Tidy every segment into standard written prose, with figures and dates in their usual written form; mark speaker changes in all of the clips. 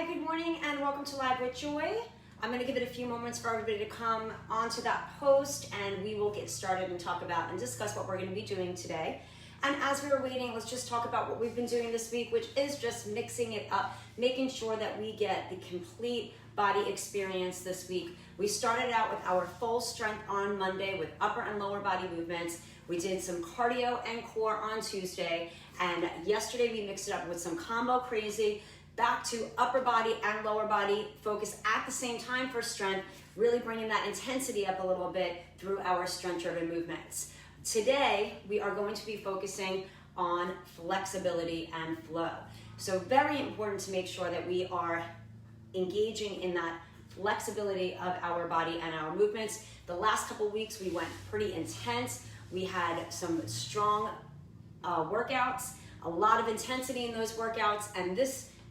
Speaker 1: Hi, good morning and welcome to Live with Joy. I'm going to give it a few moments for everybody to come onto that post and we will get started and talk about and discuss what we're going to be doing today. And as we were waiting, let's just talk about what we've been doing this week, which is just mixing it up, making sure that we get the complete body experience this week. We started out with our full strength on Monday with upper and lower body movements. We did some cardio and core on Tuesday, and yesterday we mixed it up with some combo crazy, back to upper body and lower body focus at the same time for strength, really bringing that intensity up a little bit through our strength-driven movements. Today, we are going to be focusing on flexibility and flow. So very important to make sure that we are engaging in that flexibility of our body and our movements. The last couple weeks, we went pretty intense. We had some strong workouts, a lot of intensity in those workouts, and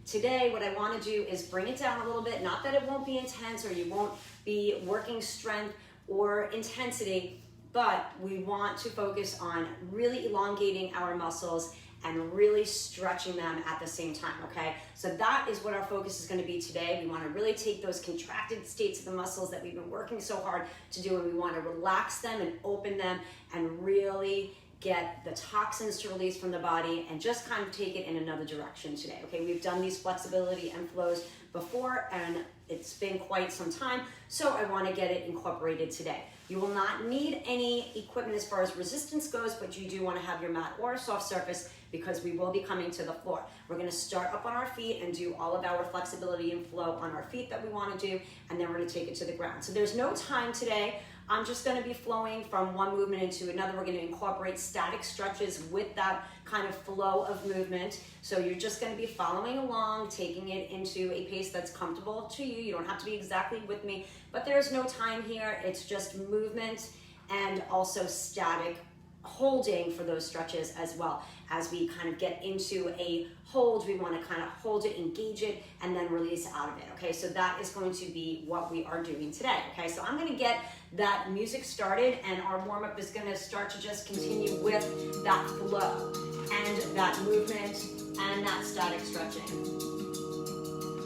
Speaker 1: today, what I want to do is bring it down a little bit. Not that it won't be intense or you won't be working strength or intensity, but we want to focus on really elongating our muscles and really stretching them at the same time, okay? So that is what our focus is going to be today. We want to really take those contracted states of the muscles that we've been working so hard to do, and we want to relax them and open them and really get the toxins to release from the body and just kind of take it in another direction today, okay? We've done these flexibility and flows before and it's been quite some time, so I want to get it incorporated today. You will not need any equipment as far as resistance goes, but you do want to have your mat or a soft surface because we will be coming to the floor. We're going to start up on our feet and do all of our flexibility and flow on our feet that we want to do, and then we're going to take it to the ground. So there's no time today. I'm just going to be flowing from one movement into another. We're going to incorporate static stretches with that kind of flow of movement. So you're just going to be following along, taking it into a pace that's comfortable to you. You don't have to be exactly with me, but there's no time here. It's just movement and also static holding for those stretches as well. As we kind of get into a hold, we want to kind of hold it, engage it, and then release out of it, okay? So that is going to be what we are doing today, okay? So I'm going to get that music started, and our warm-up is going to start to just continue with that flow and that movement and that static stretching.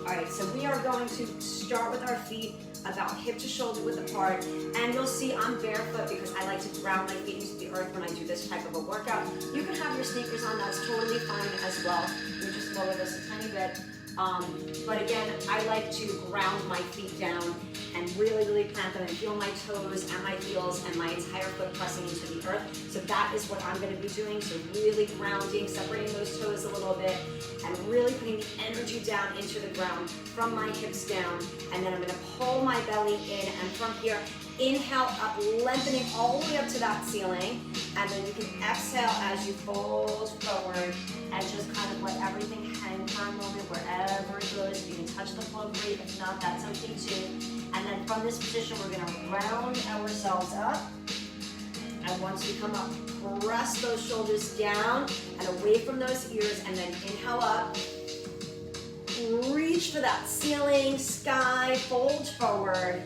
Speaker 1: All right, so we are going to start with our feet about hip to shoulder width apart, and you'll see I'm barefoot because I like to ground my feet into the earth when I do this type of a workout. You can have your sneakers on, that's totally fine as well. You just lower this a tiny bit. But again, I like to ground my feet down and really plant them and feel my toes and my heels and my entire foot pressing into the earth. So that is what I'm going to be doing. So really grounding, separating those toes a little bit, and really putting the energy down into the ground from my hips down. And then I'm going to pull my belly in, and from here, inhale up, lengthening all the way up to that ceiling. And then you can exhale as you fold forward and just kind of let everything hang for a moment wherever it goes. If you can touch the floor, great. If not, that's okay too. And then from this position, we're going to round ourselves up. And once we come up, press those shoulders down and away from those ears, and then inhale up. Reach for that ceiling, sky, fold forward.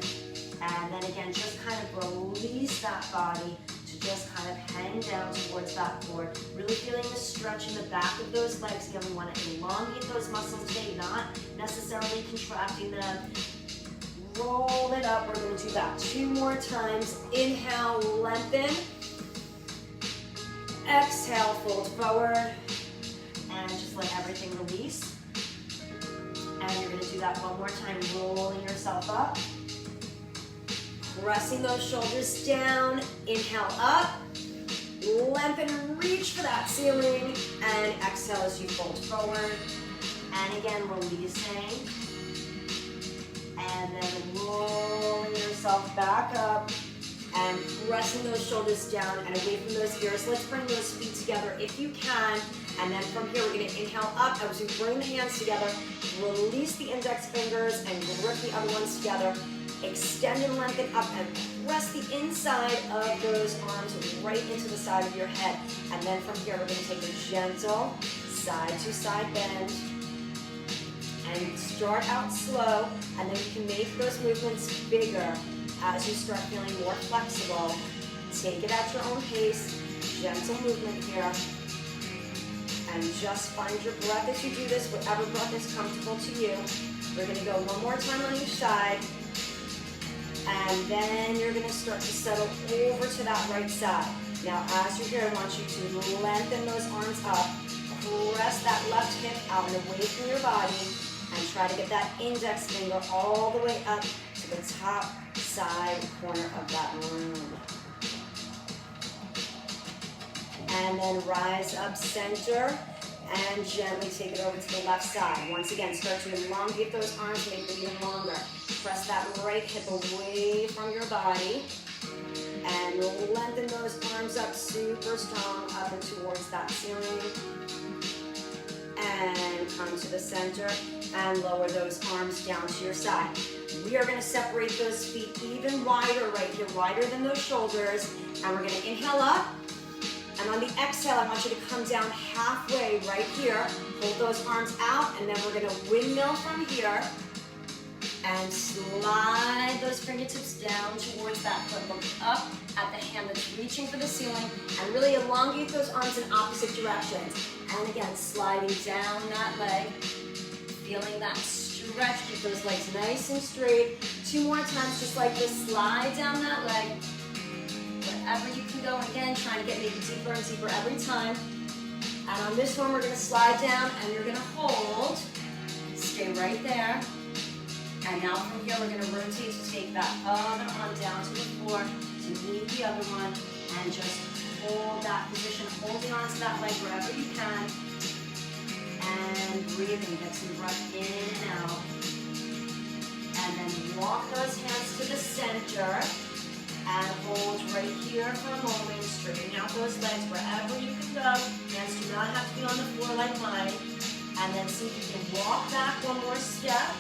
Speaker 1: And then again, just kind of release that body to just kind of hang down towards that floor. Really feeling the stretch in the back of those legs. Again, we want to elongate those muscles today, not necessarily contracting them. Roll it up. We're going to do that 2 more times. Inhale, lengthen. Exhale, fold forward. And just let everything release. And you're going to do that 1 more time, rolling yourself up. Pressing those shoulders down. Inhale up. Lengthen, reach for that ceiling. And exhale as you fold forward. And again, releasing. And then rolling yourself back up and pressing those shoulders down and away from those ears. Let's bring those feet together if you can. And then from here, we're going to inhale up as we bring the hands together. Release the index fingers and grip the other ones together. Extend and lengthen up and press the inside of those arms right into the side of your head. And then from here, we're going to take a gentle side to side bend. And start out slow, and then you can make those movements bigger as you start feeling more flexible. Take it at your own pace, gentle movement here. And just find your breath as you do this, whatever breath is comfortable to you. We're gonna go one more time on each side. And then you're gonna start to settle over to that right side. Now, as you're here, I want you to lengthen those arms up. Press that left hip out and away from your body. And try to get that index finger all the way up to the top side corner of that room. And then rise up center and gently take it over to the left side. Once again, start to elongate those arms, make them even longer. Press that right hip away from your body and lengthen those arms up super strong up and towards that ceiling. And come to the center and lower those arms down to your side. We are gonna separate those feet even wider right here, wider than those shoulders. And we're gonna inhale up. And on the exhale, I want you to come down halfway right here. Hold those arms out, and then we're gonna windmill from here. And slide those fingertips down towards that foot. Look up at the hand that's reaching for the ceiling. And really elongate those arms in opposite directions. And again, sliding down that leg. Feeling that stretch. Keep those legs nice and straight. 2 more times just like this. Slide down that leg. Wherever you can go, and again, trying to get maybe deeper and deeper every time. And on this one, we're gonna slide down and you're gonna hold. Stay right there. And now from here, we're gonna rotate to take that other arm down to the floor to meet the other one and just hold that position, holding on to that leg wherever you can. And breathing, get some breath in and out. And then walk those hands to the center. And hold right here for a moment. Straighten out those legs wherever you can go. Hands do not have to be on the floor like mine. And then see if you can walk back one more step.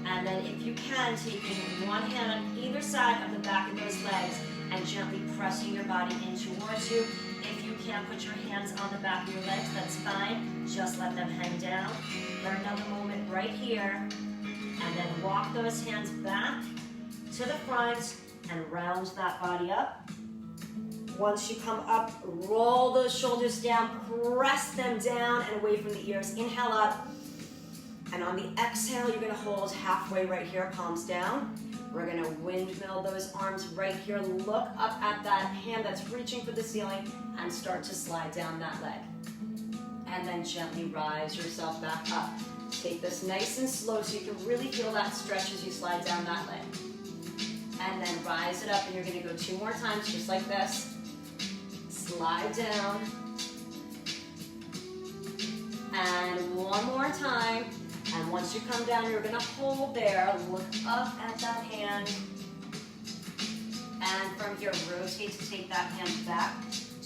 Speaker 1: And then if you can, taking one hand on either side of the back of those legs and gently pressing your body in towards you. If you can't put your hands on the back of your legs, that's fine. Just let them hang down. For another moment right here. And then walk those hands back to the front and round that body up. Once you come up, roll those shoulders down, press them down and away from the ears. Inhale up. And on the exhale, you're gonna hold halfway right here, palms down. We're gonna windmill those arms right here. Look up at that hand that's reaching for the ceiling and start to slide down that leg. And then gently rise yourself back up. Take this nice and slow so you can really feel that stretch as you slide down that leg. And then rise it up, and you're gonna go 2 more times, just like this. Slide down. And 1 more time. And once you come down, you're gonna hold there. Look up at that hand. And from here, rotate to take that hand back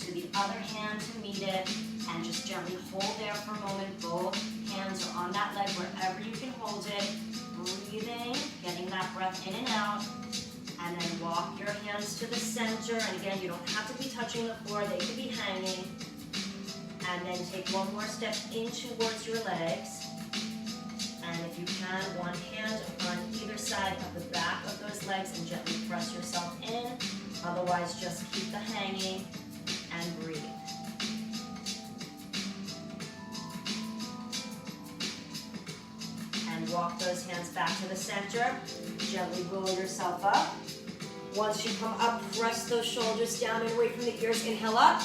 Speaker 1: to the other hand to meet it. And just gently hold there for a moment. Both hands are on that leg wherever you can hold it. Breathing, getting that breath in and out. And then walk your hands to the center. And again, you don't have to be touching the floor. They could be hanging. And then take 1 more step in towards your legs. And if you can, 1 hand on either side of the back of those legs and gently press yourself in. Otherwise, just keep the hanging and breathe. And walk those hands back to the center. Gently roll yourself up. Once you come up, press those shoulders down and away from the ears. Inhale up.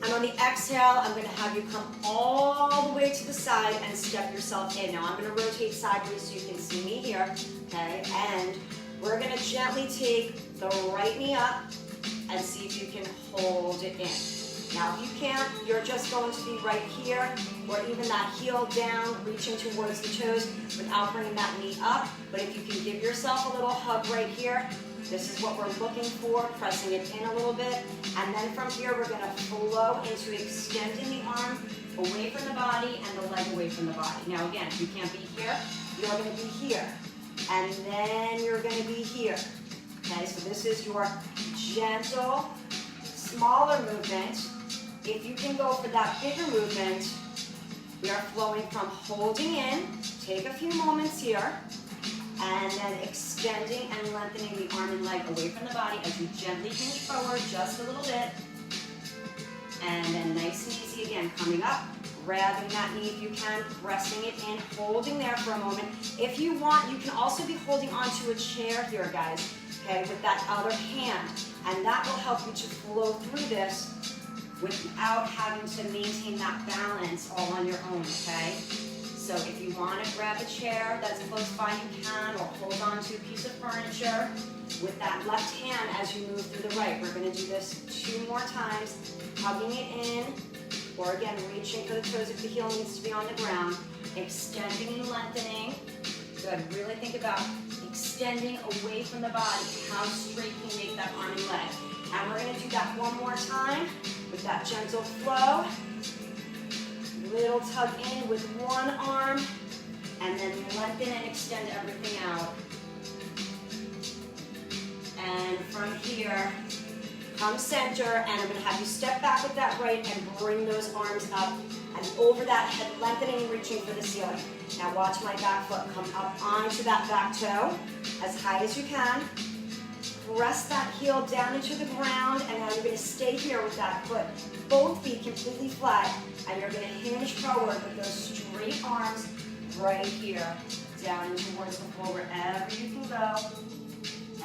Speaker 1: And on the exhale, I'm going to have you come all the way to the side and step yourself in. Now I'm going to rotate sideways so you can see me here. Okay, and we're going to gently take the right knee up and see if you can hold it in. Now if you can't, you're just going to be right here, or even that heel down, reaching towards the toes without bringing that knee up. But if you can give yourself a little hug right here, this is what we're looking for, pressing it in a little bit. And then from here, we're gonna flow into extending the arm away from the body and the leg away from the body. Now again, if you can't be here, you're gonna be here. And then you're gonna be here. Okay, so this is your gentle, smaller movement. If you can go for that bigger movement, we are flowing from holding in, take a few moments here, and then extending and lengthening the arm and leg away from the body as you gently hinge forward just a little bit. And then nice and easy again, coming up, grabbing that knee if you can, pressing it in, holding there for a moment. If you want, you can also be holding onto a chair here, guys, okay, with that other hand. And that will help you to flow through this without having to maintain that balance all on your own, okay? So if you want to grab a chair that's close by, you can, or hold on to a piece of furniture with that left hand as you move through the right. We're going to do this 2 more times, hugging it in, or again, reaching for the toes if the heel needs to be on the ground, extending and lengthening. Good, really think about extending away from the body. How straight can you make that arm and leg? And we're going to do that 1 more time with that gentle flow. Little tug in with one arm, and then lengthen and extend everything out. And from here, come center, and I'm going to have you step back with that right and bring those arms up and over that head, lengthening and reaching for the ceiling. Now watch my back foot come up onto that back toe as high as you can. Press that heel down into the ground, and now you're going to stay here with that foot. Both feet completely flat, and you're going to hinge forward with those straight arms right here, down and towards the floor wherever you can go.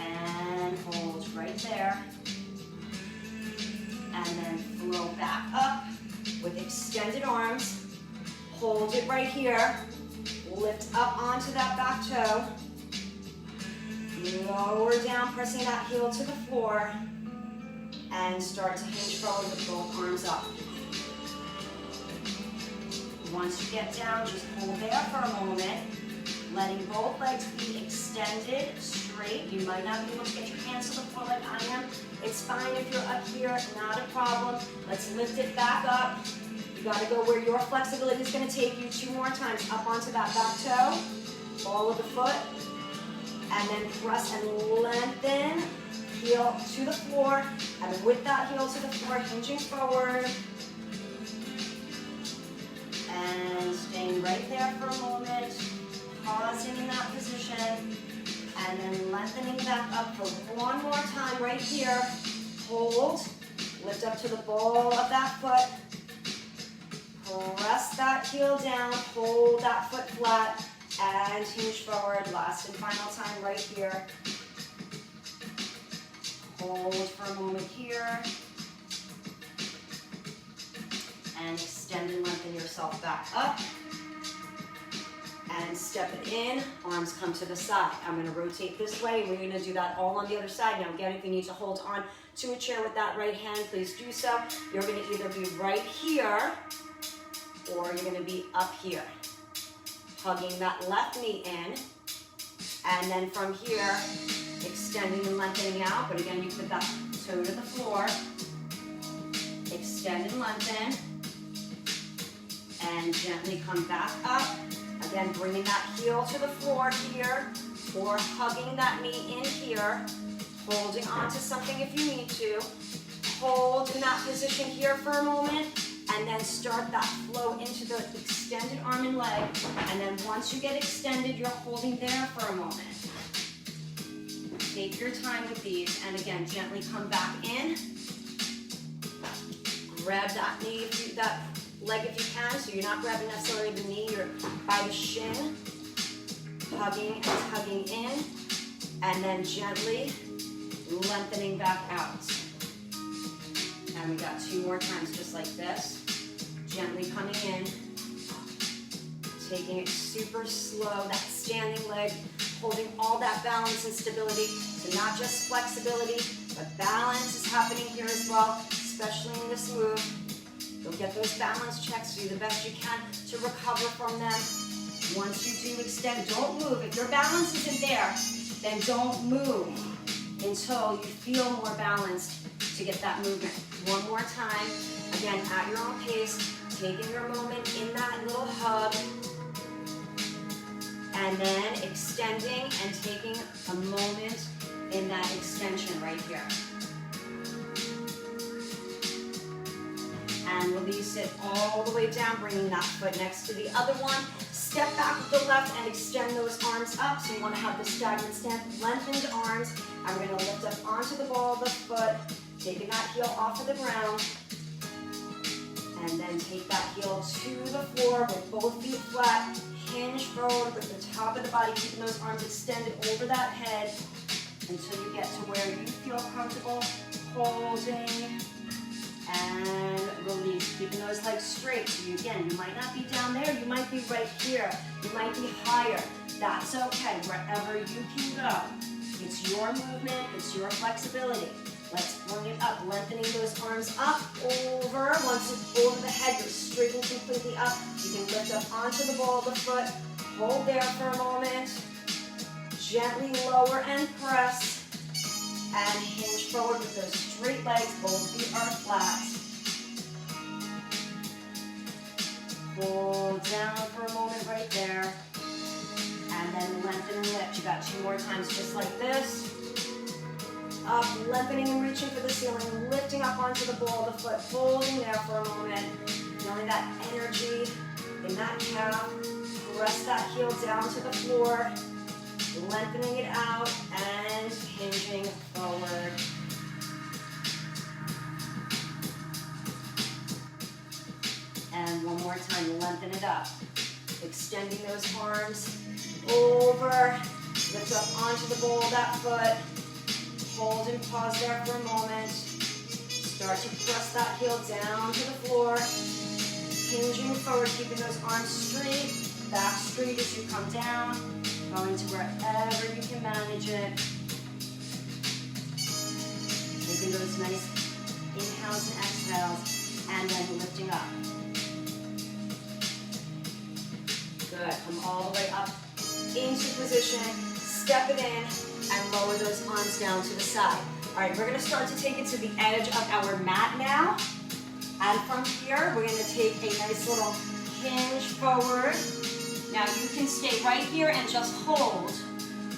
Speaker 1: And hold right there. And then flow back up with extended arms. Hold it right here. Lift up onto that back toe. Lower down, pressing that heel to the floor. And start to hinge forward with both arms up. Once you get down, just hold there for a moment. Letting both legs be extended, straight. You might not be able to get your hands to the floor like I am. It's fine if you're up here, not a problem. Let's lift it back up. You gotta go where your flexibility is gonna take you. 2 more times, up onto that back toe, ball of the foot, and then press and lengthen, heel to the floor, and with that heel to the floor, hinging forward, and staying right there for a moment. Pausing in that position, and then lengthening back up for 1 more time right here. Hold, lift up to the ball of that foot. Press that heel down, hold that foot flat, and hinge forward. Last and final time right here. Hold for a moment here. And extend and lengthen yourself back up. And step it in, arms come to the side. I'm going to rotate this way, and we're going to do that all on the other side. Now again, if you need to hold on to a chair with that right hand, please do so. You're going to either be right here, or you're going to be up here. Hugging that left knee in, and then from here, extending and lengthening out. But again, you put that toe to the floor, extend and lengthen, and gently come back up. Again, bringing that heel to the floor here, or hugging that knee in here, holding onto something if you need to. Hold in that position here for a moment, and then start that flow into the extended arm and leg. And then once you get extended, you're holding there for a moment. Take your time with these, and again, gently come back in. Grab that knee, that leg if you can, so you're not grabbing necessarily the knee, you're by the shin, hugging and tugging in, and then gently lengthening back out. And we got 2 more times just like this. Gently coming in, taking it super slow, that standing leg, holding all that balance and stability, so not just flexibility, but balance is happening here as well, especially in this move. You'll get those balance checks, do the best you can to recover from them. Once you do extend, don't move. If your balance isn't there, then don't move until you feel more balanced to get that movement. 1 more time, again, at your own pace, taking your moment in that little hug, and then extending and taking a moment in that extension right here. And release it all the way down, bringing that foot next to the other one. Step back with the left and extend those arms up. So you want to have the stagnant stance, lengthened arms. And we're going to lift up onto the ball of the foot, taking that heel off of the ground. And then take that heel to the floor with both feet flat. Hinge forward with the top of the body, keeping those arms extended over that head until you get to where you feel comfortable. Holding and release, keeping those legs straight. So you might not be down there, you might be right here, you might be higher. That's okay, wherever you can go. It's your movement, it's your flexibility. Let's bring it up, lengthening those arms up, over. Once it's over the head, you're straightened completely up. You can lift up onto the ball of the foot. Hold there for a moment. Gently lower and press. And hinge forward with those straight legs. Both feet are flat. Hold down for a moment right there. And then lengthen and lift. You got 2 more times just like this. Up, lengthening and reaching for the ceiling, lifting up onto the ball of the foot, holding there for a moment, feeling that energy in that calf. Press that heel down to the floor, lengthening it out and hinging forward. And one more time, lengthen it up. Extending those arms over, lift up onto the ball of that foot. Hold and pause there for a moment. Start to press that heel down to the floor. Hinging forward, keeping those arms straight. Back straight as you come down. Going to wherever you can manage it. Taking those nice inhales and exhales. And then lifting up. Good. Come all the way up into position. Step it in. And lower those arms down to the side. All right, we're gonna start to take it to the edge of our mat now. And from here, we're gonna take a nice little hinge forward. Now you can stay right here and just hold.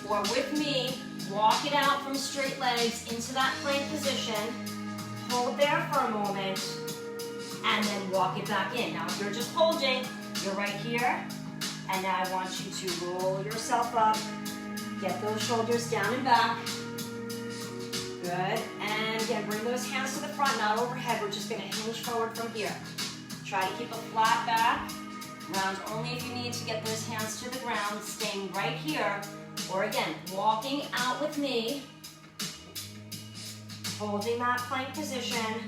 Speaker 1: Or with me, walk it out from straight legs into that plank position. Hold there for a moment. And then walk it back in. Now if you're just holding, you're right here. And now I want you to roll yourself up. Get those shoulders down and back. Good. And again, bring those hands to the front, not overhead. We're just going to hinge forward from here. Try to keep a flat back. Round only if you need to get those hands to the ground, staying right here. Or again, walking out with me. Holding that plank position.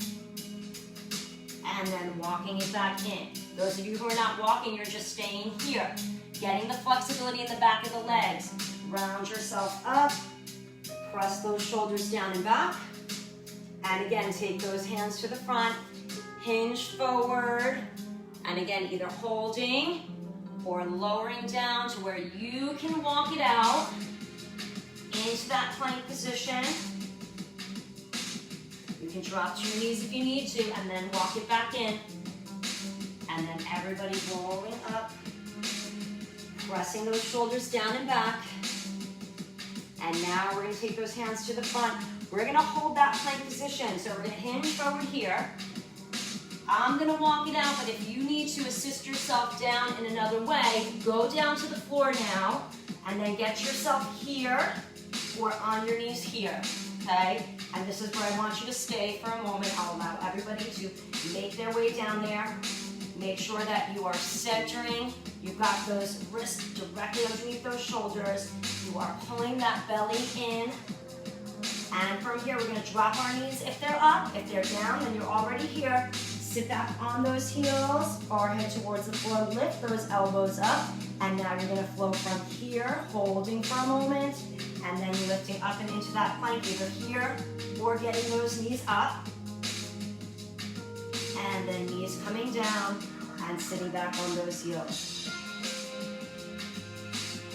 Speaker 1: And then walking it back in. Those of you who are not walking, you're just staying here. Getting the flexibility in the back of the legs. Round yourself up, press those shoulders down and back, and again, take those hands to the front, hinge forward, and again, either holding or lowering down to where you can walk it out into that plank position. You can drop to your knees if you need to, and then walk it back in, and then everybody rolling up, pressing those shoulders down and back. And now we're going to take those hands to the front. We're going to hold that plank position. So we're going to hinge forward here. I'm going to walk it out, but if you need to assist yourself down in another way, go down to the floor now, and then get yourself here or on your knees here, okay? And this is where I want you to stay for a moment. I'll allow everybody to make their way down there. Make sure that you are centering. You've got those wrists directly underneath those shoulders. You are pulling that belly in. And from here, we're going to drop our knees if they're up. If they're down, then you're already here. Sit back on those heels, forehead towards the floor. Lift those elbows up. And now you're going to flow from here, holding for a moment. And then lifting up and into that plank, either here or getting those knees up. And then knees coming down and sitting back on those heels.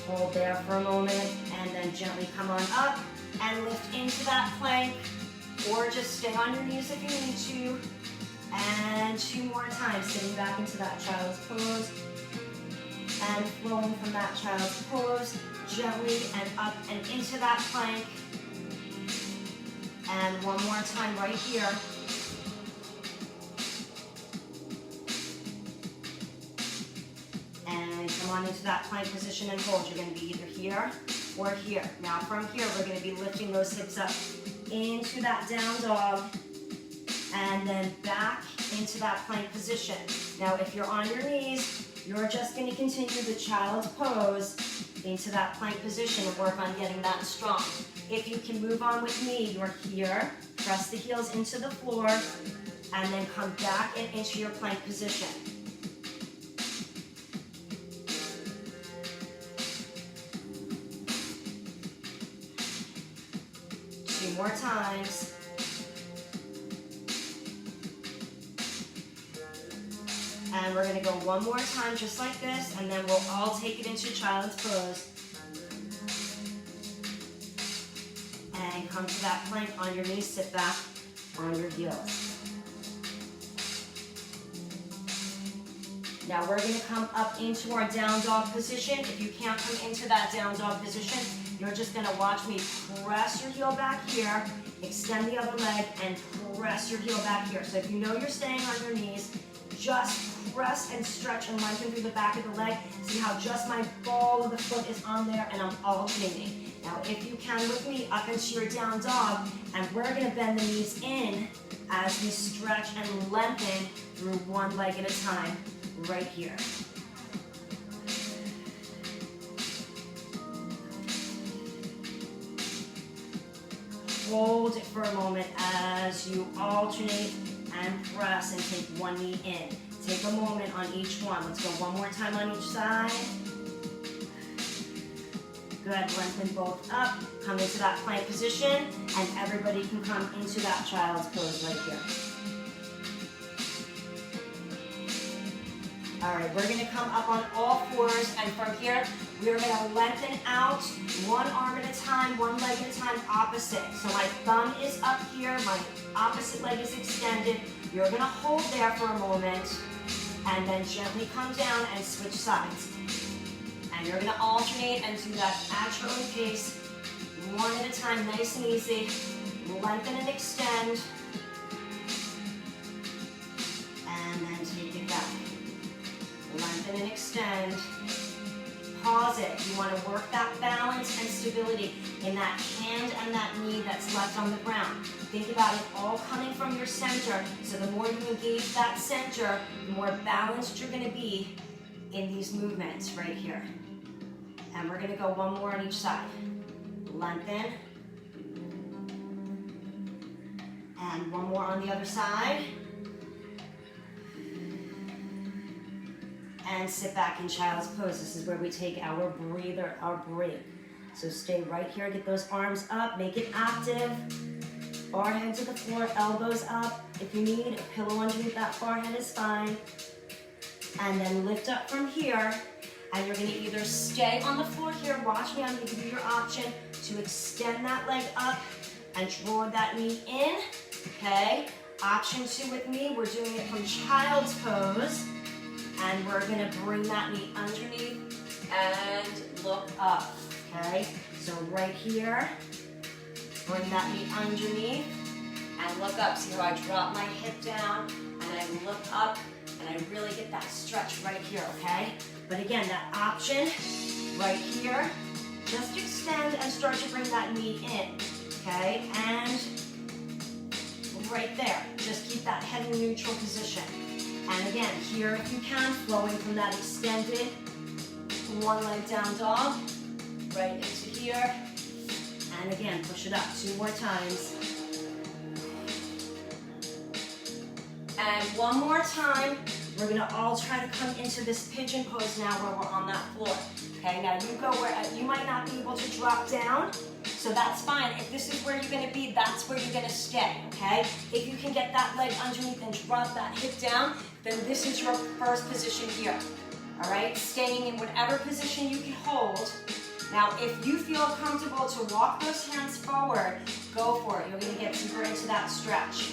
Speaker 1: Hold there for a moment and then gently come on up and lift into that plank, or just stay on your knees if you need to. And 2 more times, sitting back into that child's pose and flowing from that child's pose gently and up and into that plank. And 1 more time right here. And come on into that plank position and hold. You're going to be either here or here. Now from here, we're going to be lifting those hips up into that down dog. and then back into that plank position. Now, if you're on your knees, you're just going to continue the child's pose into that plank position and work on getting that strong. If you can move on with me, you're here, press the heels into the floor, and then come back and into your plank position. Two more times. And we're gonna go one more time just like this, and then we'll all take it into child's pose. And come to that plank on your knees, sit back on your heels. Now we're gonna come up into our down dog position. If you can't come into that down dog position, you're just gonna watch me press your heel back here, extend the other leg, and press your heel back here. So if you know you're staying on your knees, just press and stretch and lengthen through the back of the leg. See how just my ball of the foot is on there and I'm alternating. Now if you can with me, up into your down dog, and we're gonna bend the knees in as we stretch and lengthen through one leg at a time, right here. Hold it for a moment as you alternate and press and take one knee in. Take a moment on each one. Let's go one more time on each side. Good, lengthen both up. Come into that plank position, and everybody can come into that child's pose right here. All right, we're gonna come up on all fours, and from here, we're gonna lengthen out one arm at a time, one leg at a time, opposite. So my thumb is up here, my opposite leg is extended. You're gonna hold there for a moment, and then gently come down and switch sides. And you're gonna alternate and do that at your own pace, one at a time, nice and easy. Lengthen and extend, and then take it back. Lengthen and extend. Pause it. You want to work that balance and stability in that hand and that knee that's left on the ground. Think about it all coming from your center. So the more you engage that center, the more balanced you're going to be in these movements right here. And we're going to go one more on each side. Lengthen. And one more on the other side. And sit back in child's pose. This is where we take our breather, our break. So stay right here, get those arms up, make it active. Forehead to the floor, elbows up. If you need a pillow underneath that forehead is fine. And then lift up from here. And you're gonna either stay on the floor here, watch me, I'm gonna give you your option to extend that leg up and draw that knee in, okay? Option 2 with me, we're doing it from child's pose. And we're gonna bring that knee underneath and look up, okay? So right here, bring that knee underneath and look up. See how I drop my hip down and I look up and I really get that stretch right here, okay? But again, that option right here, just extend and start to bring that knee in, okay? And right there, just keep that head in neutral position. And again, here if you can, flowing from that extended one leg down dog, right into here. And again, push it up 2 more times. And one more time, we're gonna all try to come into this pigeon pose now where we're on that floor. Okay, now you go where, you might not be able to drop down, so that's fine. If this is where you're gonna be, that's where you're gonna stay, okay? If you can get that leg underneath and drop that hip down, then this is your first position here, all right? Staying in whatever position you can hold. Now, if you feel comfortable to walk those hands forward, go for it. You're gonna get deeper into that stretch.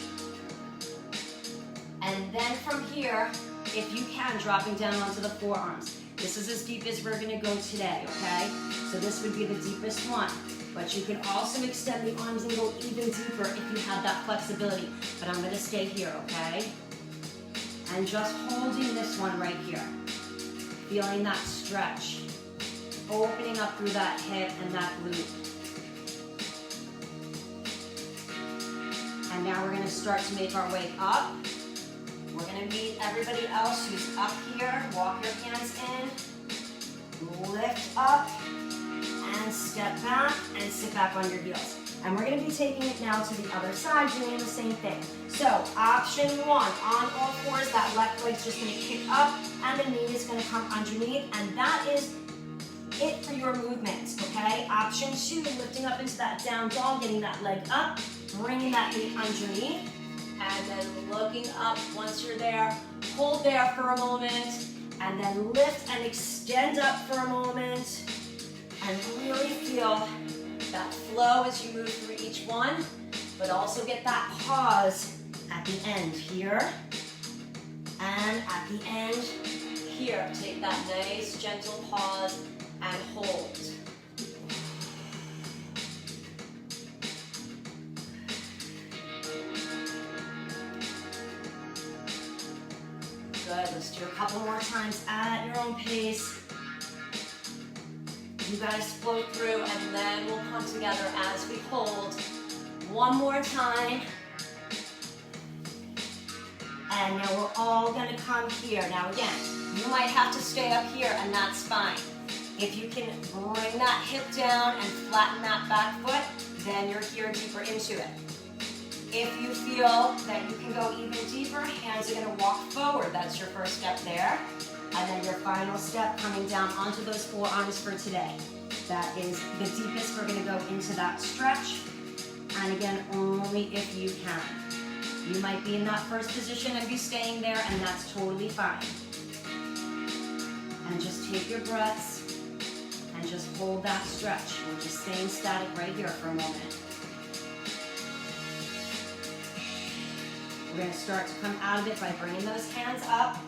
Speaker 1: And then from here, if you can, dropping down onto the forearms. This is as deep as we're gonna go today, okay? So this would be the deepest one. But you can also extend the arms and go even deeper if you have that flexibility. But I'm gonna stay here, okay? And just holding this one right here. Feeling that stretch. Opening up through that hip and that glute. And And now we're gonna start to make our way up. We're gonna meet everybody else who's up here. Walk your hands in, lift up, and step back, and sit back on your heels. And we're gonna be taking it now to the other side, doing the same thing. So, option one, on all fours, that left leg's just gonna kick up, and the knee is gonna come underneath, and that is it for your movements, okay? Option two, lifting up into that down dog, getting that leg up, bringing that knee underneath, and then looking up once you're there. Hold there for a moment, and then lift and extend up for a moment, and really feel that flow as you move through each one, but also get that pause at the end here, and at the end here. Take that nice, gentle pause and hold. Good, let's do a couple more times at your own pace. You guys flow through, and then we'll come together as we hold. One more time. And now we're all gonna come here. Now again, you might have to stay up here, and that's fine. If you can bring that hip down and flatten that back foot, then you're here deeper into it. If you feel that you can go even deeper, hands are gonna walk forward. That's your first step there. And then your final step, coming down onto those forearms for today. That is the deepest we're gonna go into that stretch. And again, only if you can. You might be in that first position and be staying there, and that's totally fine. And just take your breaths and just hold that stretch. We're just staying static right here for a moment. We're gonna start to come out of it by bringing those hands up,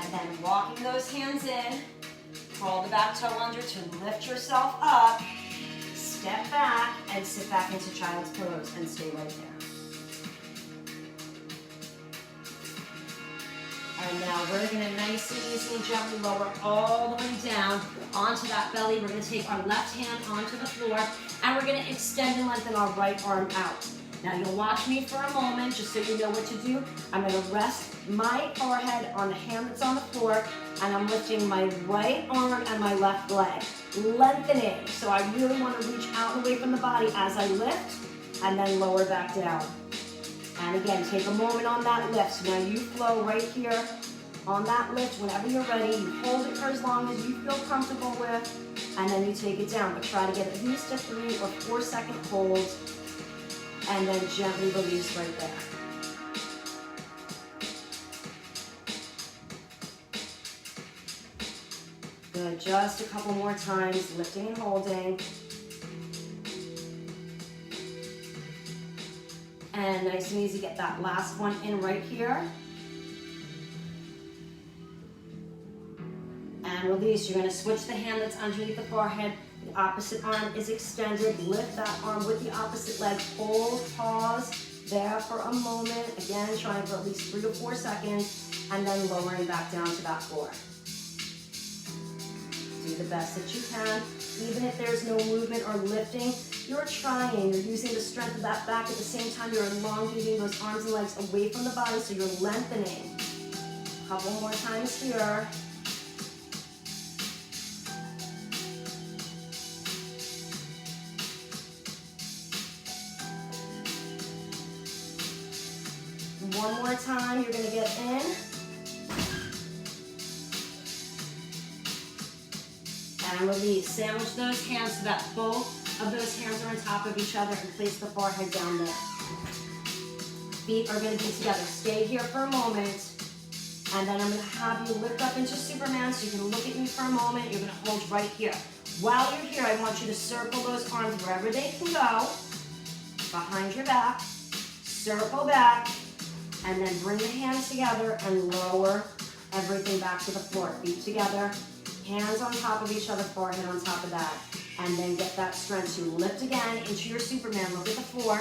Speaker 1: and then walking those hands in. Crawl the back toe under to lift yourself up. Step back and sit back into child's pose and stay right there. And now we're gonna nice and easy and gently lower all the way down onto that belly. We're gonna take our left hand onto the floor, and we're gonna extend and lengthen our right arm out. Now you'll watch me for a moment, just so you know what to do. I'm gonna rest my forehead on the hand that's on the floor, and I'm lifting my right arm and my left leg, lengthening. So I really wanna reach out and away from the body as I lift, and then lower back down. And again, take a moment on that lift. So now you flow right here on that lift. Whenever you're ready, you hold it for as long as you feel comfortable with, and then you take it down. But try to get at least a 3 or 4 second hold, and then gently release right there. Good, just a couple more times, lifting and holding. And nice and easy, get that last one in right here. And release. You're gonna switch the hand that's underneath the forehead. The opposite arm is extended. Lift that arm with the opposite leg. Hold, pause there for a moment. Again, trying for at least 3 to 4 seconds, and then lowering back down to that floor. Do the best that you can. Even if there's no movement or lifting, you're trying. You're using the strength of that back. At the same time, you're elongating those arms and legs away from the body, so you're lengthening. A couple more times here. One more time, you're gonna get in. And release. Sandwich those hands so that both of those hands are on top of each other, and place the forehead down there. Feet are gonna be together. Stay here for a moment, and then I'm gonna have you lift up into Superman so you can look at me for a moment. You're gonna hold right here. While you're here, I want you to circle those arms wherever they can go, behind your back, circle back, and then bring the hands together and lower everything back to the floor. Feet together, hands on top of each other, forehead on top of that. And then get that strength to lift again into your Superman. Look at the floor.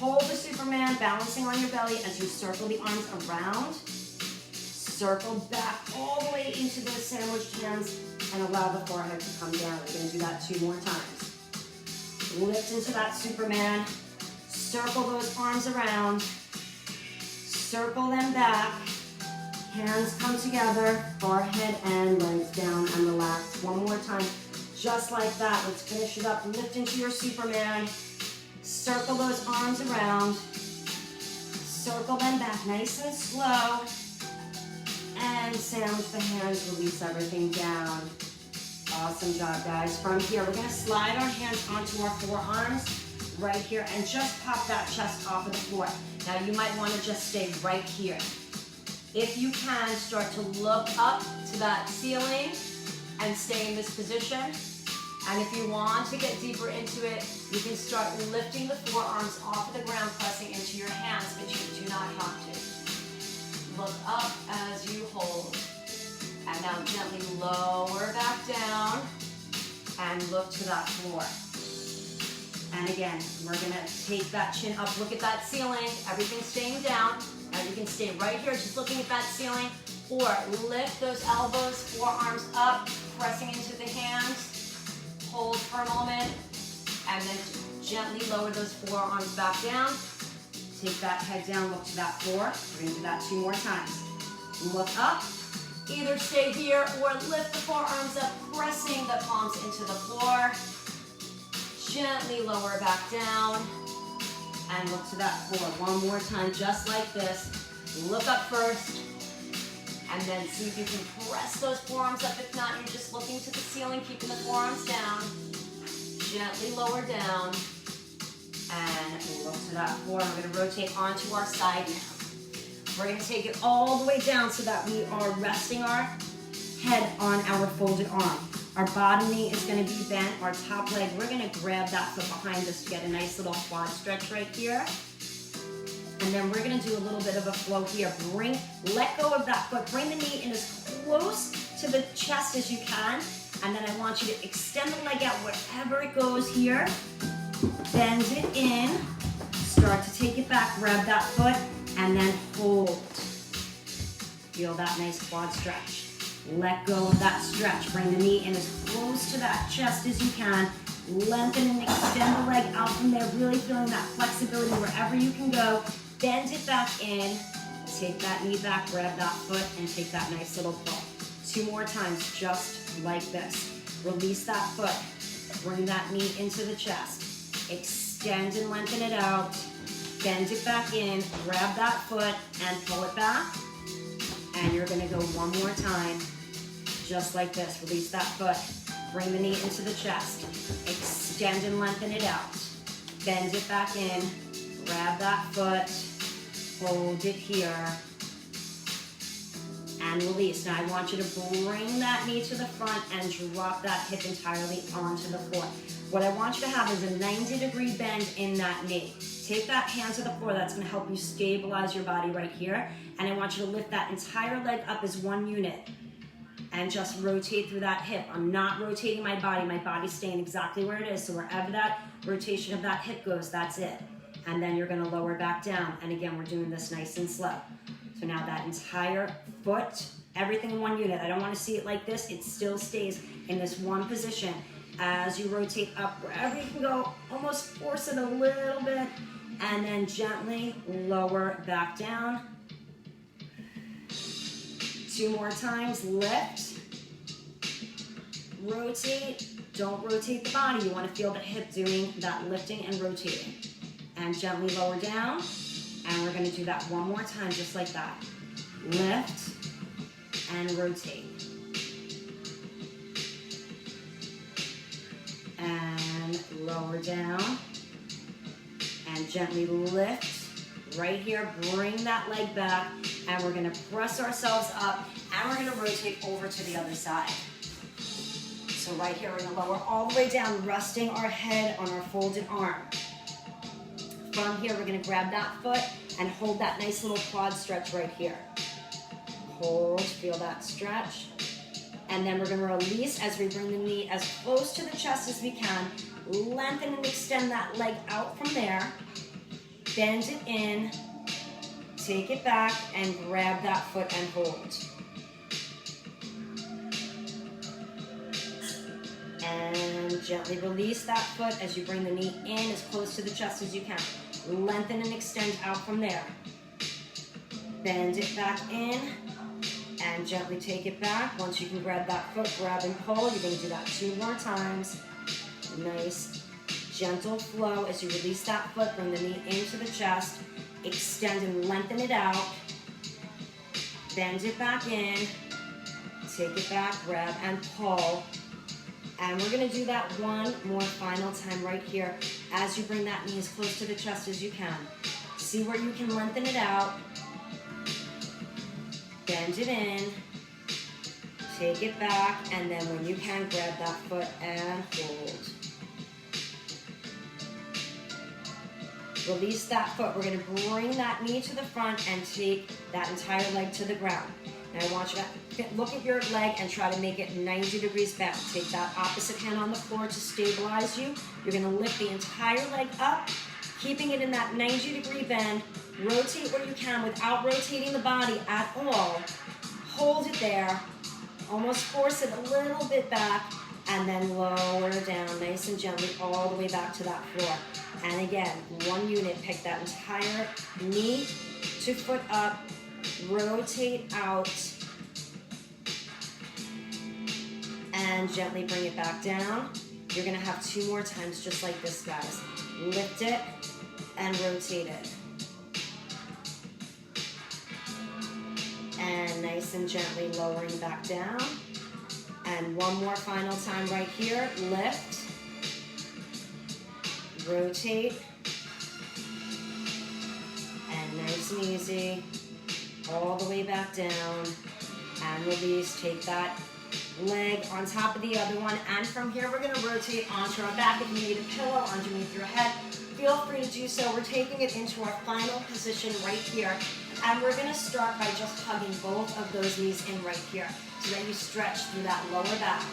Speaker 1: Hold the Superman, balancing on your belly as you circle the arms around. Circle back all the way into those sandwiched hands, and allow the forehead to come down. We're gonna do that 2 more times. Lift into that Superman. Circle those arms around. Circle them back. Hands come together, forehead and legs down and relax. One more time, just like that. Let's finish it up. Lift into your Superman. Circle those arms around. Circle them back nice and slow. And sandwich the hands, release everything down. Awesome job, guys. From here, we're gonna slide our hands onto our forearms right here and just pop that chest off of the floor. Now you might wanna just stay right here. If you can, start to look up to that ceiling and stay in this position. And if you want to get deeper into it, you can start lifting the forearms off of the ground, pressing into your hands, but you do not have to. Look up as you hold. And now gently lower back down and look to that floor. And again, we're gonna take that chin up, look at that ceiling, everything's staying down. Now you can stay right here, just looking at that ceiling, or lift those elbows, forearms up, pressing into the hands, hold for a moment, and then gently lower those forearms back down. Take that head down, look to that floor. We're gonna do that 2 more times. Look up, either stay here or lift the forearms up, pressing the palms into the floor. Gently lower back down and look to that floor. One more time, just like this. Look up first and then see if you can press those forearms up. If not, you're just looking to the ceiling, keeping the forearms down. Gently lower down and look to that floor. We're gonna rotate onto our side now. We're gonna take it all the way down so that we are resting our head on our folded arm. Our bottom knee is gonna be bent, our top leg, we're gonna grab that foot behind us to get a nice little quad stretch right here. And then we're gonna do a little bit of a flow here. Let go of that foot, bring the knee in as close to the chest as you can. And then I want you to extend the leg out wherever it goes here. Bend it in, start to take it back, grab that foot, and then hold. Feel that nice quad stretch. Let go of that stretch. Bring the knee in as close to that chest as you can. Lengthen and extend the leg out from there, really feeling that flexibility wherever you can go. Bend it back in. Take that knee back, grab that foot, and take that nice little pull. 2 more times, just like this. Release that foot. Bring that knee into the chest. Extend and lengthen it out. Bend it back in, grab that foot, and pull it back. And you're gonna go 1 more time, just like this. Release that foot. Bring the knee into the chest. Extend and lengthen it out. Bend it back in. Grab that foot. Hold it here. And release. Now I want you to bring that knee to the front and drop that hip entirely onto the floor. What I want you to have is a 90-degree bend in that knee. Take that hand to the floor. That's gonna help you stabilize your body right here. And I want you to lift that entire leg up as one unit and just rotate through that hip. I'm not rotating my body's staying exactly where it is. So wherever that rotation of that hip goes, that's it. And then you're gonna lower back down. And again, we're doing this nice and slow. So now that entire foot, everything in one unit. I don't wanna see it like this. It still stays in this one position. As you rotate up, wherever you can go, almost force it a little bit, and then gently lower back down. 2 more times, lift, rotate, don't rotate the body. You wanna feel the hip doing that lifting and rotating. And gently lower down, and we're gonna do that 1 more time, just like that. Lift and rotate. And lower down, and gently lift right here. Bring that leg back, and we're gonna press ourselves up, and we're gonna rotate over to the other side. So right here, we're gonna lower all the way down, resting our head on our folded arm. From here, we're gonna grab that foot and hold that nice little quad stretch right here. Hold, feel that stretch. And then we're gonna release as we bring the knee as close to the chest as we can. Lengthen and extend that leg out from there. Bend it in, take it back, and grab that foot and hold. And gently release that foot as you bring the knee in as close to the chest as you can. Lengthen and extend out from there. Bend it back in and gently take it back. Once you can grab that foot, grab and pull. You're going to do that 2 more times. Nice, gentle flow as you release that foot. Bring the knee into the chest. Extend and lengthen it out. Bend it back in. Take it back, grab and pull. And we're going to do that one more final time right here as you bring that knee as close to the chest as you can. See where you can lengthen it out. Bend it in. Take it back, and then when you can, grab that foot and hold. Release that foot. We're going to bring that knee to the front and take that entire leg to the ground. Now I want you to look at your leg and try to make it 90 degrees back. Take that opposite hand on the floor to stabilize you. You're going to lift the entire leg up, keeping it in that 90-degree bend. Rotate where you can without rotating the body at all. Hold it there. Almost force it a little bit back, and then lower down nice and gently all the way back to that floor. And again, one unit, pick that entire knee to foot up, rotate out, and gently bring it back down. You're gonna have 2 more times just like this, guys. Lift it and rotate it. And nice and gently lowering back down. And one more final time right here. Lift, rotate, and nice and easy, all the way back down, and release. Take that leg on top of the other one, and from here we're gonna rotate onto our back. If you need a pillow underneath your head, feel free to do so. We're taking it into our final position right here, and we're gonna start by just hugging both of those knees in right here, so that you stretch through that lower back.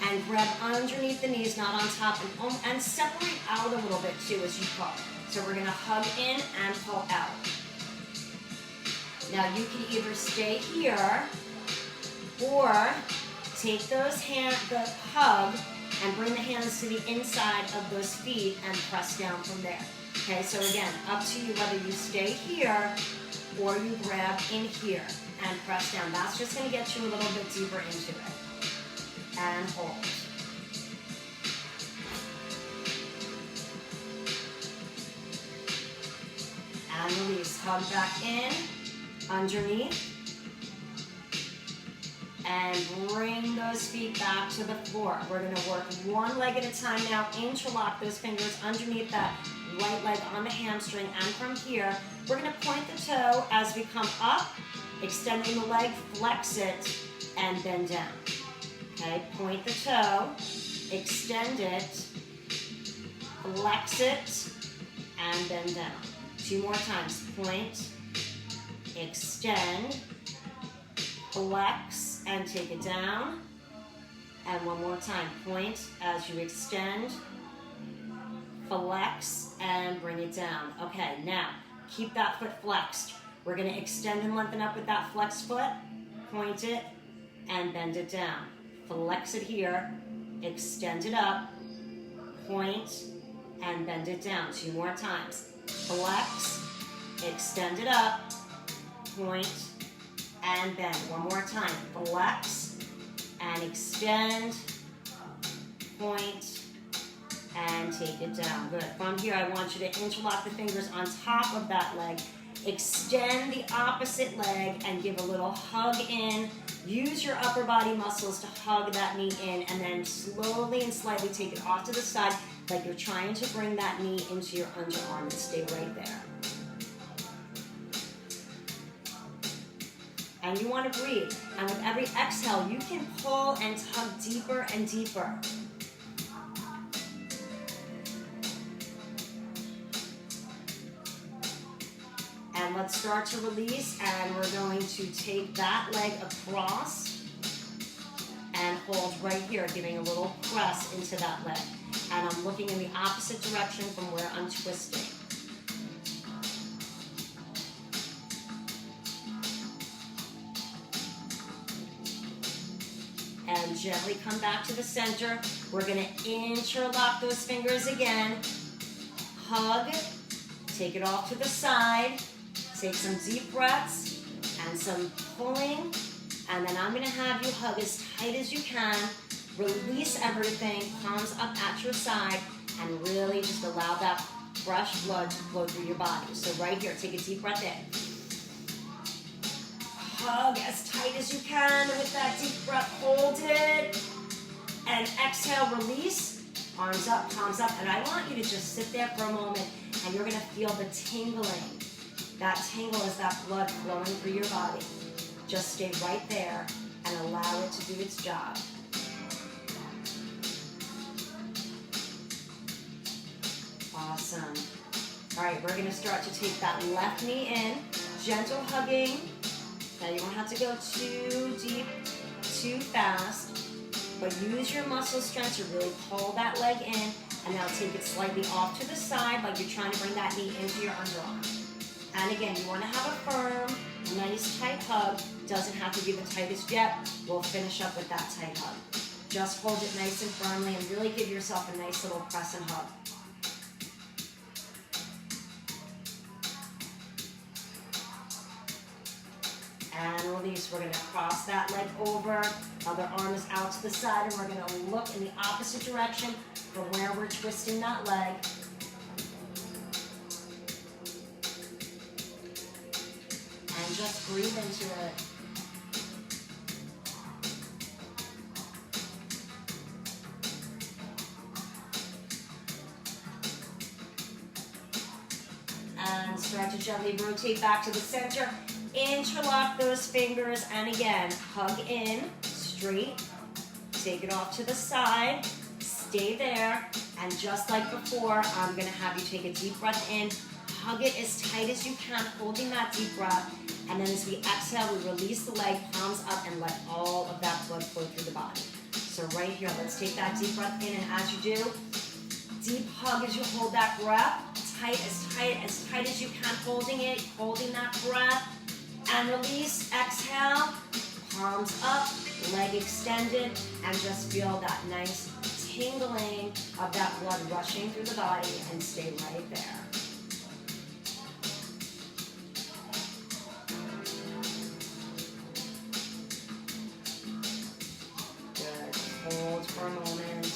Speaker 1: And grab underneath the knees, not on top, and separate out a little bit too as you pull. So we're gonna hug in and pull out. Now you can either stay here, or take those the hug, and bring the hands to the inside of those feet and press down from there. Okay, so again, up to you whether you stay here or you grab in here and press down. That's just gonna get you a little bit deeper into it. And hold. And release. Hug back in, underneath. And bring those feet back to the floor. We're gonna work one leg at a time now. Interlock those fingers underneath that right leg on the hamstring. And from here, we're gonna point the toe as we come up, extending the leg, flex it, and bend down. Okay, point the toe, extend it, flex it, and bend down. 2 more times. Point, extend, flex, and take it down. And one more time. Point as you extend, flex, and bring it down. Okay, now keep that foot flexed. We're going to extend and lengthen up with that flexed foot. Point it and bend it down. Flex it here, extend it up, point, and bend it down. 2 more times. Flex, extend it up, point, and bend. One more time. Flex, and extend, point, and take it down. Good. From here, I want you to interlock the fingers on top of that leg. Extend the opposite leg and give a little hug in. Use your upper body muscles to hug that knee in, and then slowly and slightly take it off to the side like you're trying to bring that knee into your underarm, and stay right there. And you want to breathe. And with every exhale, you can pull and tug deeper and deeper. And let's start to release, and we're going to take that leg across and hold right here, giving a little press into that leg. And I'm looking in the opposite direction from where I'm twisting. And gently come back to the center. We're gonna interlock those fingers again. Hug, take it off to the side. Take some deep breaths and some pulling. And then I'm gonna have you hug as tight as you can. Release everything, palms up at your side, and really just allow that fresh blood to flow through your body. So right here, take a deep breath in. Hug as tight as you can with that deep breath. Hold it. And exhale, release. Arms up, palms up. And I want you to just sit there for a moment, and you're gonna feel the tingling. That tingle is that blood flowing through your body. Just stay right there and allow it to do its job. Awesome. All right, we're gonna start to take that left knee in, gentle hugging. Now you don't have to go too deep, too fast, but use your muscle strength to really pull that leg in, and now take it slightly off to the side like you're trying to bring that knee into your underarm. And again, you wanna have a firm, nice tight hug. Doesn't have to be the tightest yet. We'll finish up with that tight hug. Just hold it nice and firmly and really give yourself a nice little press and hug. And release. We're gonna cross that leg over. Other arm is out to the side, and we're gonna look in the opposite direction from where we're twisting that leg. And just breathe into it. And start to gently rotate back to the center. Interlock those fingers, and again, hug in, straight, take it off to the side, stay there, and just like before, I'm gonna have you take a deep breath in, hug it as tight as you can, holding that deep breath, and then as we exhale, we release the leg, palms up, and let all of that blood flow through the body. So right here, let's take that deep breath in, and as you do, deep hug as you hold that breath, tight as you can, holding it, holding that breath, and release, exhale, palms up, leg extended, and just feel that nice tingling of that blood rushing through the body, and stay right there. Good, hold for a moment.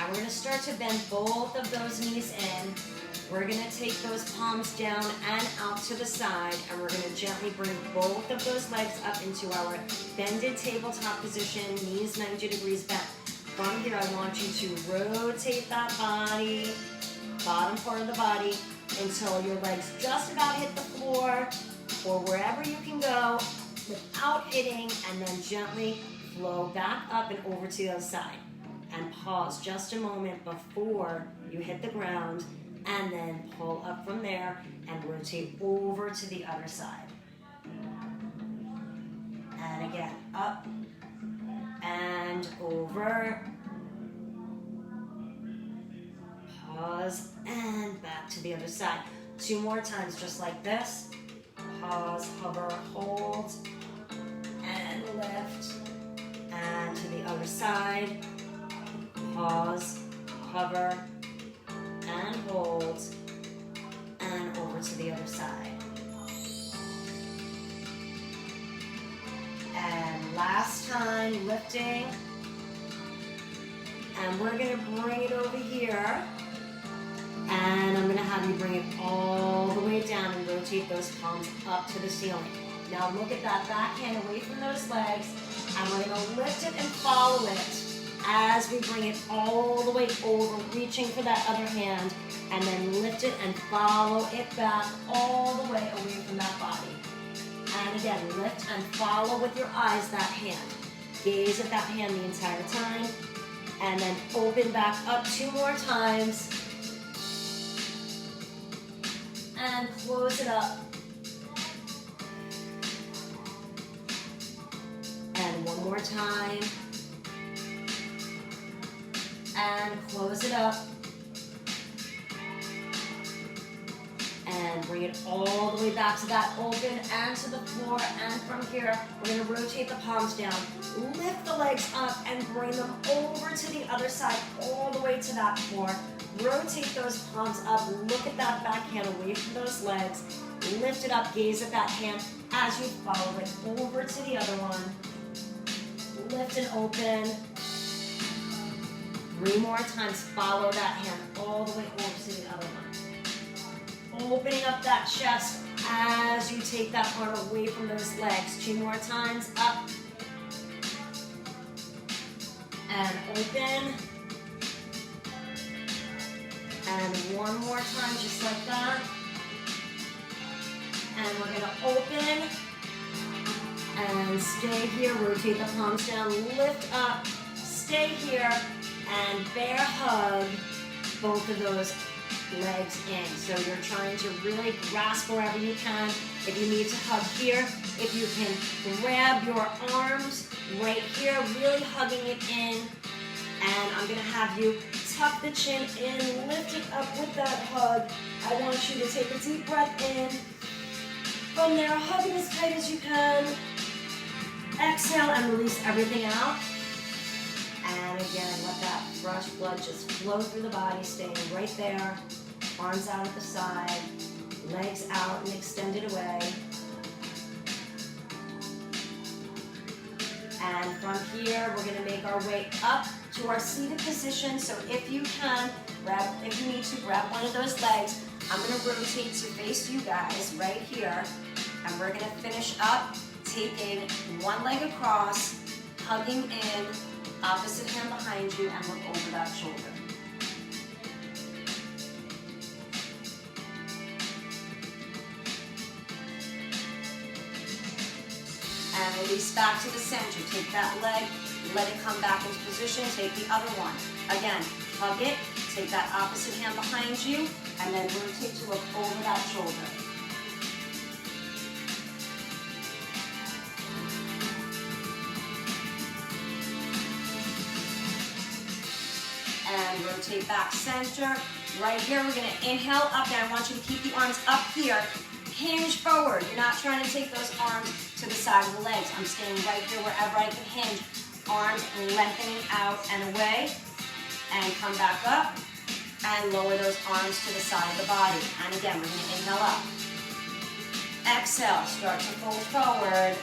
Speaker 1: And we're gonna start to bend both of those knees in. We're gonna take those palms down and out to the side, and we're gonna gently bring both of those legs up into our bended tabletop position, knees 90 degrees bent. From here, I want you to rotate that body, bottom part of the body, until your legs just about hit the floor, or wherever you can go without hitting, and then gently flow back up and over to the other side. And pause just a moment before you hit the ground, and then pull up from there and rotate over to the other side. And again, up and over. Pause and back to the other side. 2 more times just like this. Pause, hover, hold, and lift. And to the other side. Pause, hover, and hold, and over to the other side. And last time, lifting. And we're gonna bring it over here. And I'm gonna have you bring it all the way down and rotate those palms up to the ceiling. Now look at that backhand away from those legs, and we're gonna lift it and follow it as we bring it all the way over, reaching for that other hand, and then lift it and follow it back all the way away from that body. And again, lift and follow with your eyes that hand. Gaze at that hand the entire time, and then open back up 2 more times, and close it up. And 1 more time. And close it up. And bring it all the way back to that open and to the floor. And from here, we're gonna rotate the palms down. Lift the legs up and bring them over to the other side, all the way to that floor. Rotate those palms up. Look at that back hand away from those legs. Lift it up, gaze at that hand as you follow it over to the other one. Lift and open. 3 more times, follow that hand all the way over to the other one. Opening up that chest as you take that arm away from those legs. 2 more times, up. And open. And 1 more time, just like that. And we're gonna open. And stay here, rotate the palms down, lift up, stay here, and bear hug both of those legs in. So you're trying to really grasp wherever you can. If you need to hug here, if you can grab your arms right here, really hugging it in. And I'm gonna have you tuck the chin in, lift it up with that hug. I want you to take a deep breath in. From there, hug it as tight as you can. Exhale and release everything out. And again, let that fresh blood just flow through the body, staying right there. Arms out at the side, legs out and extended away. And from here, we're gonna make our way up to our seated position. So if you can, if you need to, grab one of those legs. I'm gonna rotate to face you guys right here. And we're gonna finish up taking one leg across, hugging in, opposite hand behind you, and look over that shoulder. And release back to the center. Take that leg, let it come back into position. Take the other one. Again, hug it, take that opposite hand behind you, and then rotate to look over that shoulder. And rotate back center. Right here, we're gonna inhale up, and I want you to keep the arms up here. Hinge forward. You're not trying to take those arms to the side of the legs. I'm staying right here wherever I can hinge. Arms lengthening out and away. And come back up. And lower those arms to the side of the body. And again, we're gonna inhale up. Exhale, start to fold forward.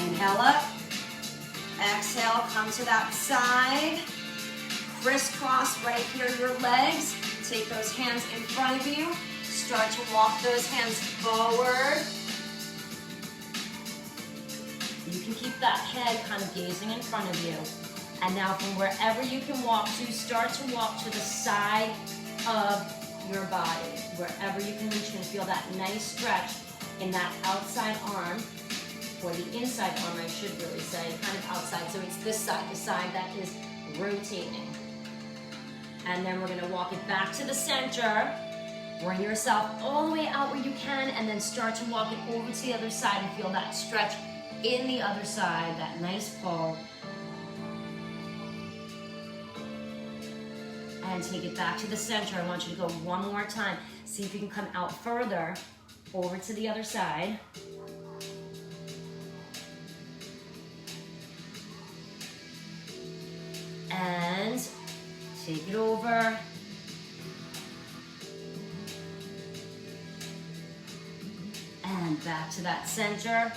Speaker 1: Inhale up. Exhale, come to that side. Crisscross right here your legs. Take those hands in front of you. Start to walk those hands forward. You can keep that head kind of gazing in front of you. And now from wherever you can walk to, start to walk to the side of your body. Wherever you can reach and feel that nice stretch in that outside arm, or the inside arm, I should really say, kind of outside. So it's this side, the side that is rotating. And then we're gonna walk it back to the center. Bring yourself all the way out where you can, and then start to walk it over to the other side and feel that stretch in the other side, that nice pull. And take it back to the center. I want you to go one more time. See if you can come out further, over to the other side. And take it over. And back to that center.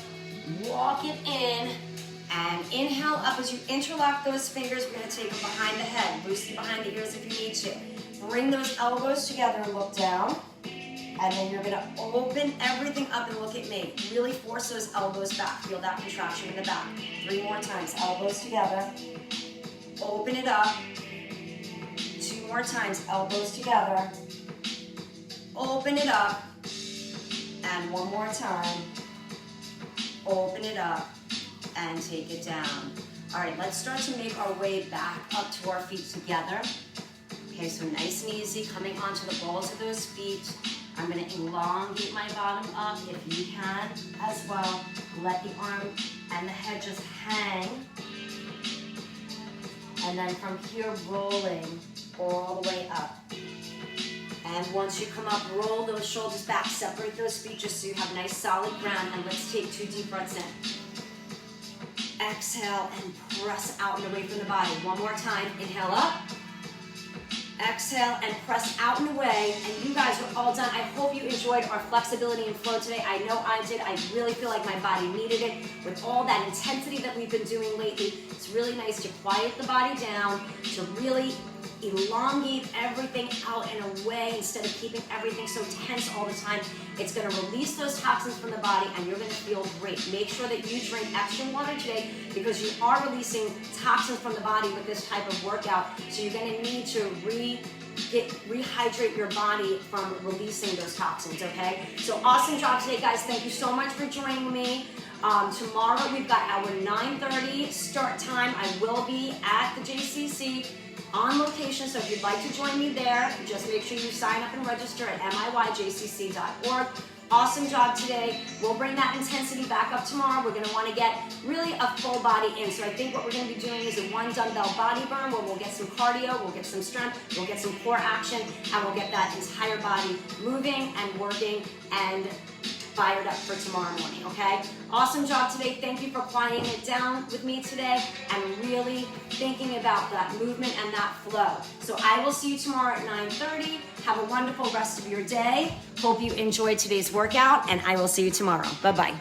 Speaker 1: Walk it in. And inhale up as you interlock those fingers. We're going to take them behind the head. Loosely behind the ears if you need to. Bring those elbows together and look down. And then you're going to open everything up and look at me. Really force those elbows back. Feel that contraction in the back. 3 more times. Elbows together. Open it up. 2 more times. Elbows together. Open it up. And 1 more time. Open it up. And take it down. All right, let's start to make our way back up to our feet together. Okay, so nice and easy, coming onto the balls of those feet. I'm gonna elongate my bottom up if you can as well. Let the arm and the head just hang. And then from here, rolling all the way up. And once you come up, roll those shoulders back, separate those feet just so you have nice solid ground, and let's take 2 deep breaths in. Exhale and press out and away from the body. One more time, inhale up. Exhale and press out and away, and you guys are all done. I hope you enjoyed our flexibility and flow today. I know I did. I really feel like my body needed it with all that intensity that we've been doing lately. It's really nice to quiet the body down, to really elongate everything out and away instead of keeping everything so tense all the time. It's going to release those toxins from the body, and you're going to feel great. Make sure that you drink extra water today because you are releasing toxins from the body with this type of workout. So you're going to need to rehydrate your body from releasing those toxins, okay? So awesome job today, guys. Thank you so much for joining me. Tomorrow we've got our 9:30 start time. I will be at the JCC on location, so if you'd like to join me there, just make sure you sign up and register at miyjcc.org. Awesome job today. We'll bring that intensity back up tomorrow. We're gonna wanna get really a full body in. So I think what we're gonna be doing is a 1 dumbbell body burn where we'll get some cardio, we'll get some strength, we'll get some core action, and we'll get that entire body moving and working and fired up for tomorrow morning, okay? Awesome job today. Thank you for quieting it down with me today and really thinking about that movement and that flow. So I will see you tomorrow at 9:30. Have a wonderful rest of your day. Hope you enjoyed today's workout, and I will see you tomorrow. Bye-bye.